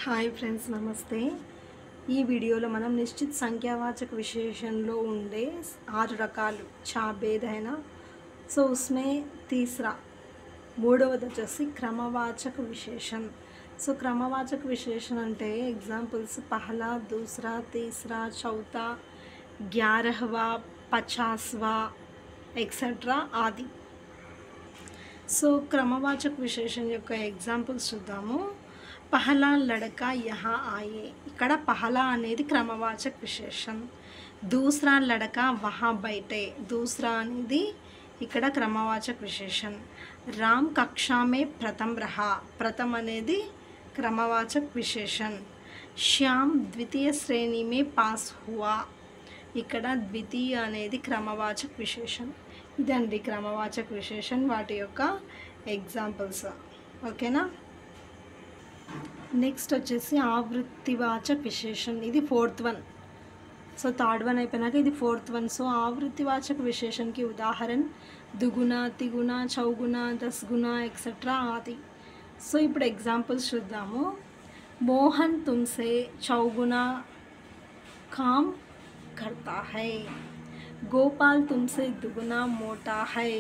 Hi friends నమస్తే। ఈ వీడియోలో మనం నిశ్చిత్ సంఖ్యావాచక విశేషణలో ఉండే 6 రకాలు చాబేద్ है సో उसमें तीसरा మూడవది వచ్చేసి క్రమవాచక విశేషణ। సో క్రమవాచక విశేషణ అంటే ఎగ్జాంపుల్స్ పహలా दूसरा तीसरा चौथा 11वां 50वां एक्सेट्रा आदि। సో క్రమవాచక విశేషణ యొక్క ఎగ్జాంపుల్స్ చూద్దాము। पहला लड़का यहाँ आए इकड़ा पहला अनेदी क्रमवाचक विशेषण। दूसरा लड़का वहाँ बैठे दूसरा अनेदी इकड़ा क्रमवाचक विशेषण। राम कक्षा में प्रथम रहा प्रथम अनेदी क्रमवाचक विशेषण। श्याम द्वितीय श्रेणी में पास हुआ इकड़ा द्वितीय अनेदी क्रमवाचक विशेषण। इदंडी क्रमवाचक विशेषण वाటి యొక్క एग्जांपल्स ओकेना। నెక్స్ట్ వచ్చేసి ఆవృత్తివాచక విశేషణ। ఇది 4th one. So 3rd one అయిపోయినాక ఇది 4th వన్। సో ఆవృత్తివాచక విశేషణ की ఉదాహరణ दुगुना तिगुना चौगुना 10 गुना एक्सेट्रा आदि। సో ఇప్పుడు एग्जांपल्स చూద్దాము। मोहन तुमसे चौगुना काम करता है गोपाल तुमसे दुगुना मोटा है।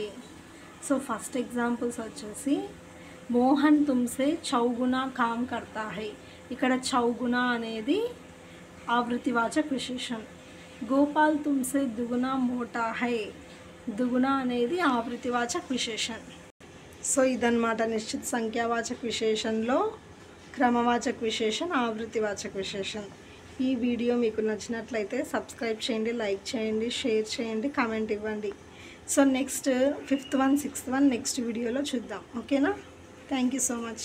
సో ఫస్ట్ एग्जांपल्स వచ్చేసి मोहन तुमसे चौगुना काम करता है इकड़ा चौगुना अनेदी आवृत्तिवाचक विशेषण। गोपाल तुमसे दुगुना मोटा है दुगुना अनेदी आवृत्तिवाचक विशेषण। సో ఇదన్నమాట నిశ్చిత సంఖ్యావాచక విశేషణలో క్రమవాచక విశేషణ ఆవృత్తివాచక విశేషణ। ఈ వీడియో మీకు నచ్చినట్లయితే సబ్స్క్రైబ్ చేయండి, లైక్ చేయండి, షేర్ చేయండి, కామెంట్ ఇవ్వండి। So next 5th one 6th one next వీడియోలో చూద్దాం ఓకేనా। Thank you so much.